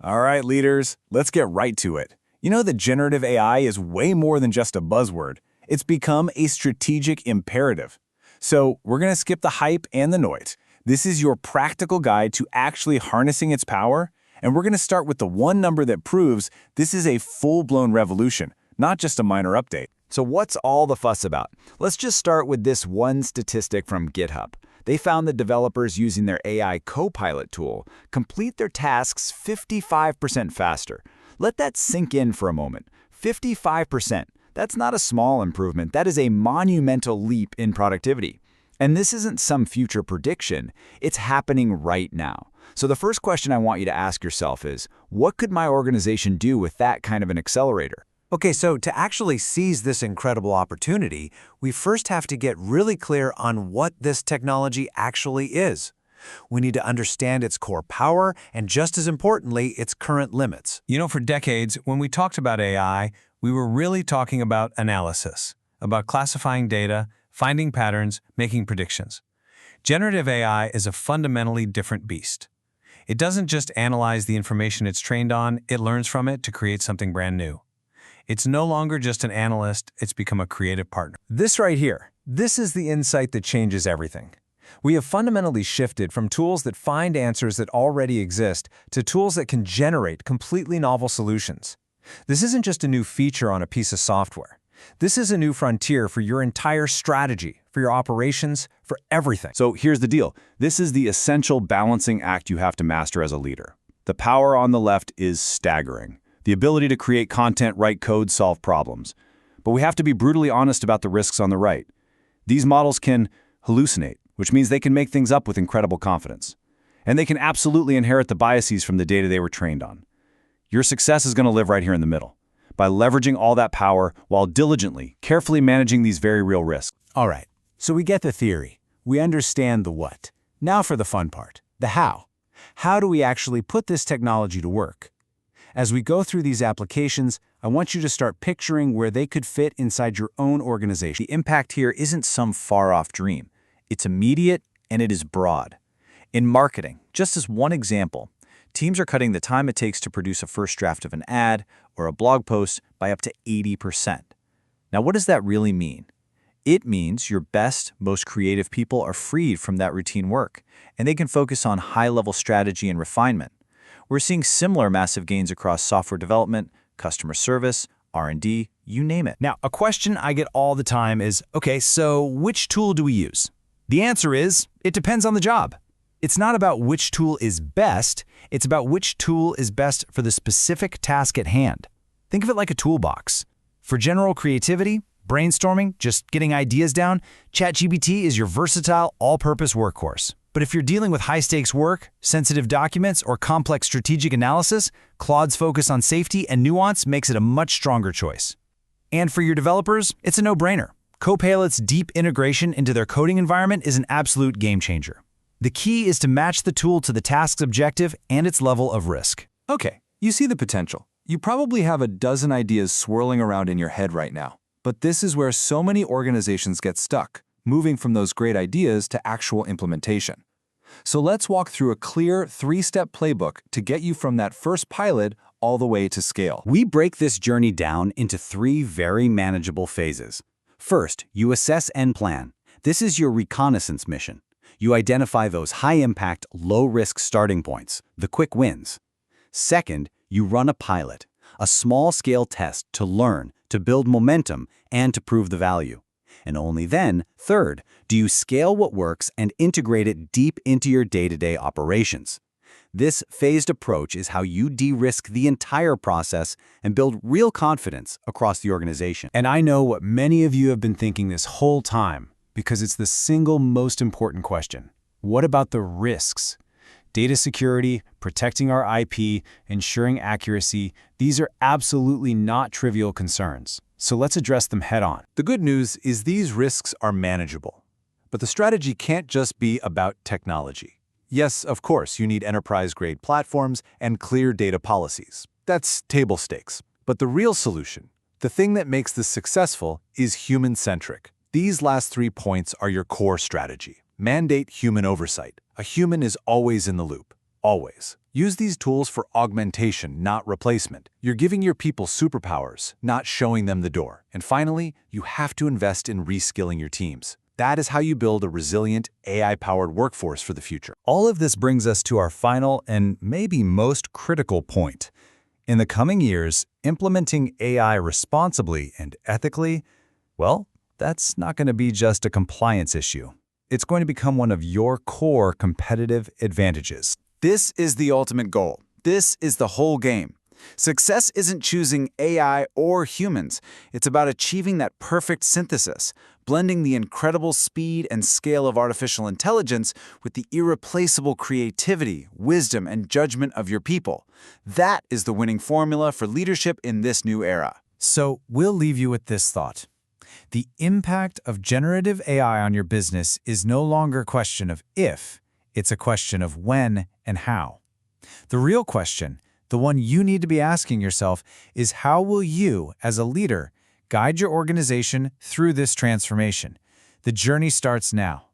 All right, leaders, let's get right to it. You know that generative AI is way more than just a buzzword. It's become a strategic imperative. So we're going to skip the hype and the noise. This is your practical guide to actually harnessing its power, and we're going to start with the one number that proves this is a full-blown revolution, not just a minor update. So what's all the fuss about? Let's just start with this one statistic from GitHub. They found that developers using their AI Copilot tool complete their tasks 55% faster. Let that sink in for a moment. 55%. That's not a small improvement. That is a monumental leap in productivity. And this isn't some future prediction. It's happening right now. So the first question I want you to ask yourself is, what could my organization do with that kind of an accelerator? Okay, so to actually seize this incredible opportunity, we first have to get really clear on what this technology actually is. We need to understand its core power and, just as importantly, its current limits. You know, for decades, when we talked about AI, we were really talking about analysis, about classifying data, finding patterns, making predictions. Generative AI is a fundamentally different beast. It doesn't just analyze the information it's trained on, it learns from it to create something brand new. It's no longer just an analyst, it's become a creative partner. This right here, this is the insight that changes everything. We have fundamentally shifted from tools that find answers that already exist to tools that can generate completely novel solutions. This isn't just a new feature on a piece of software. This is a new frontier for your entire strategy, for your operations, for everything. So here's the deal. This is the essential balancing act you have to master as a leader. The power on the left is staggering. The ability to create content, write code, solve problems. But we have to be brutally honest about the risks on the right. These models can hallucinate, which means they can make things up with incredible confidence. And they can absolutely inherit the biases from the data they were trained on. Your success is going to live right here in the middle, by leveraging all that power while diligently, carefully managing these very real risks. All right, so we get the theory. We understand the what. Now for the fun part, the how. How do we actually put this technology to work? As we go through these applications, I want you to start picturing where they could fit inside your own organization. The impact here isn't some far-off dream. It's immediate and it is broad. In marketing, just as one example, teams are cutting the time it takes to produce a first draft of an ad or a blog post by up to 80%. Now, what does that really mean? It means your best, most creative people are freed from that routine work, and they can focus on high-level strategy and refinement. We're seeing similar massive gains across software development, customer service, R&D, you name it. Now, a question I get all the time is, okay, so which tool do we use? The answer is, it depends on the job. It's not about which tool is best, it's about which tool is best for the specific task at hand. Think of it like a toolbox. For general creativity, brainstorming, just getting ideas down, ChatGPT is your versatile, all-purpose workhorse. But if you're dealing with high-stakes work, sensitive documents, or complex strategic analysis, Claude's focus on safety and nuance makes it a much stronger choice. And for your developers, it's a no-brainer. Copilot's deep integration into their coding environment is an absolute game-changer. The key is to match the tool to the task's objective and its level of risk. Okay, you see the potential. You probably have a dozen ideas swirling around in your head right now. But this is where so many organizations get stuck, moving from those great ideas to actual implementation. So let's walk through a clear 3-step playbook to get you from that first pilot all the way to scale. We break this journey down into 3 very manageable phases. First, you assess and plan. This is your reconnaissance mission. You identify those high-impact, low-risk starting points, the quick wins. Second, you run a pilot, a small-scale test to learn, to build momentum, and to prove the value. And only then, third, do you scale what works and integrate it deep into your day-to-day operations. This phased approach is how you de-risk the entire process and build real confidence across the organization. And I know what many of you have been thinking this whole time, because it's the single most important question. What about the risks? Data security, protecting our IP, ensuring accuracy, these are absolutely not trivial concerns. So let's address them head-on. The good news is these risks are manageable. But the strategy can't just be about technology. Yes, of course, you need enterprise-grade platforms and clear data policies. That's table stakes. But the real solution, the thing that makes this successful, is human-centric. These last 3 points are your core strategy. Mandate human oversight. A human is always in the loop, always. Use these tools for augmentation, not replacement. You're giving your people superpowers, not showing them the door. And finally, you have to invest in reskilling your teams. That is how you build a resilient, AI-powered workforce for the future. All of this brings us to our final and maybe most critical point. In the coming years, implementing AI responsibly and ethically, well, that's not going to be just a compliance issue. It's going to become one of your core competitive advantages. This is the ultimate goal. This is the whole game. Success isn't choosing AI or humans. It's about achieving that perfect synthesis, blending the incredible speed and scale of artificial intelligence with the irreplaceable creativity, wisdom, and judgment of your people. That is the winning formula for leadership in this new era. So we'll leave you with this thought. The impact of generative AI on your business is no longer a question of if, it's a question of when and how. The real question, the one you need to be asking yourself, is how will you, as a leader, guide your organization through this transformation? The journey starts now.